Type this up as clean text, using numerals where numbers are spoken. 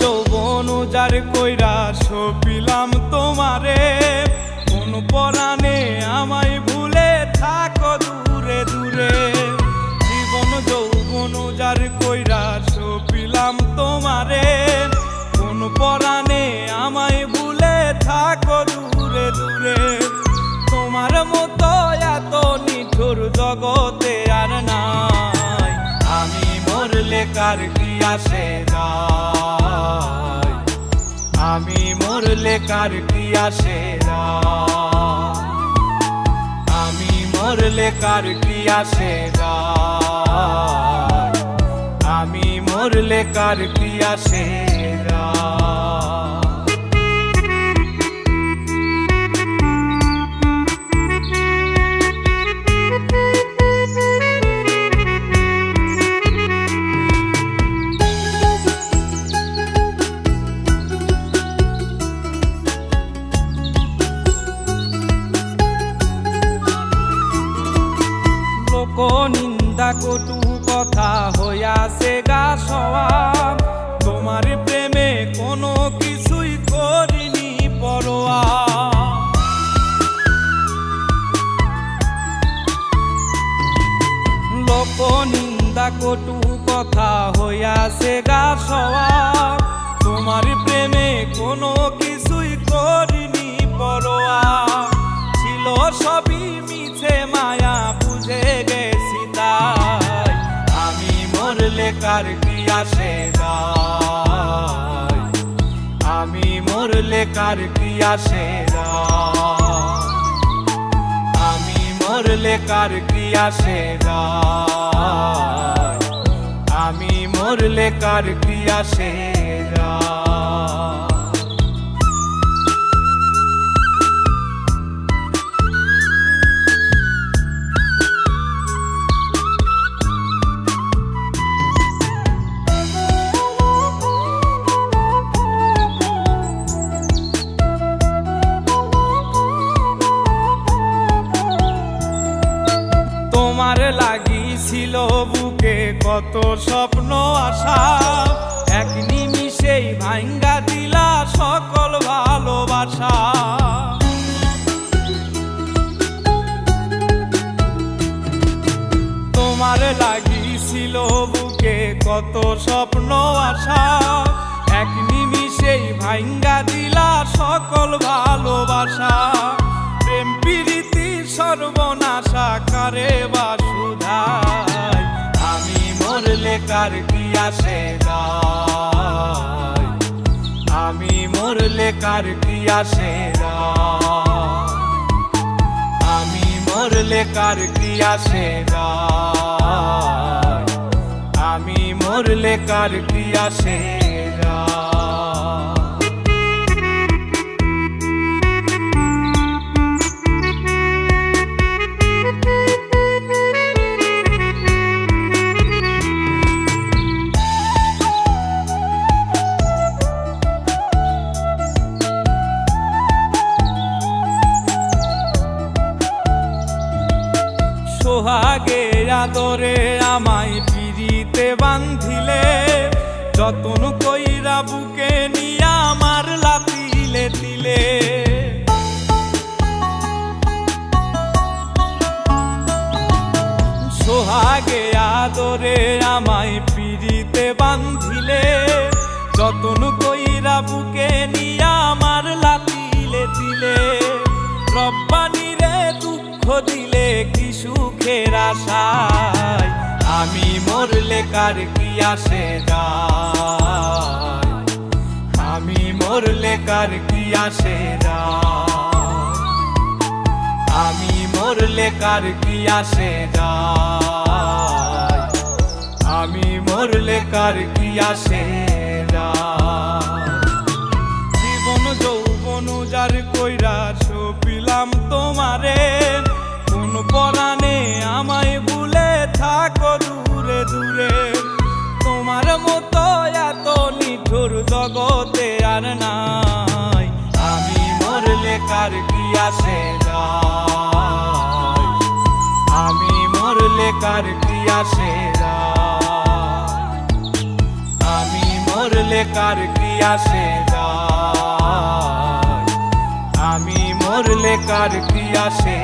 যৌবন যার কইরা সপিলাম তোমারে, কোন পরাণে আমায় ভুলে থাকো দূরে দূরে। জীবন যৌবন যার কইরা সপিলাম তোমারে, কোন পরাণে আমায় ভুলে থাকো দূরে দূরে। তোমার মতো এত নিঠুর জগতে আর নাই, আমি মরলে কার কি আসে যায়, আমি মরলে কার কি আসে যায়, আমি মরলে কার কি আসে যায়, আমি মরলে কার কি আসে যায়। নিন্দা কটু কথা হইয়াছে গা সওয়াব, তোমার প্রেমে কোনো কিছুই করিনি পরোয়া। লোক নিন্দা কটু কথা হইয়াছে গা সওয়াব, তোমার প্রেমে কোনো কিছুই করিনি পরোয়া। ছিল সবই মিছে মায়া বুঝে গেছি তাই, আমি মরলে কার কি আসে যায়, আমি মরলে কার কি আসে যায়, আমি মরলে কার কি আসে যায়, আমি মরলে কার কি আসে যায়। তোমার লাগিছিল বুকে কত স্বপ্ন আশা, এক নিমিষেই ভাঙ্গা দিলা সকল ভালোবাসা। তোমার লাগিছিল বুকে কত স্বপ্ন আশা, এক নিমিষেই ভাঙ্গা দিলা সকল ভালোবাসা। প্রেম প্রীতি সর্বনাশা কারে বা সুধাই, আমি মরলে কার কি আসে যায়, আমি মরলে কার কি আসে যায়, আমি মরলে কার কি আসে যায়, আমি মরলে কার কি আসে যায়। সোহাগে আদরে আমায় পিরিতে বান্ধিলে, যতন কইরা বুকে নিয়া আমার লাতিলে দিলে। সোহাগে আদরে আমায় পিরিতে বান্ধিলে, যতন কইরা বুকে নিয়া আমার লাতিলে দিলে। রব্বানি রে দুঃখ দিলে কি সুখের আশায়, আমি মরলে কার কি আসে যায়, আমি মরলে কার কি আসে যায়, আমি মরলে কার কি আসে যায়, আমি মরলে কার কি আসে যায়। জীবন যৌবন যার কইরা সপিলাম তোমারে, কোন পরাণে আমায় ভুলে থাকো দূরে দূরে, তোমার মতো এত নিঠুর জগতে আর নাই। আমি মরলে কার কি আসে যায়, আমি মরলে কার কি আসে যায়, আমি মরলে কার কি আসে যায়, আমি মরলে কার কি আসে।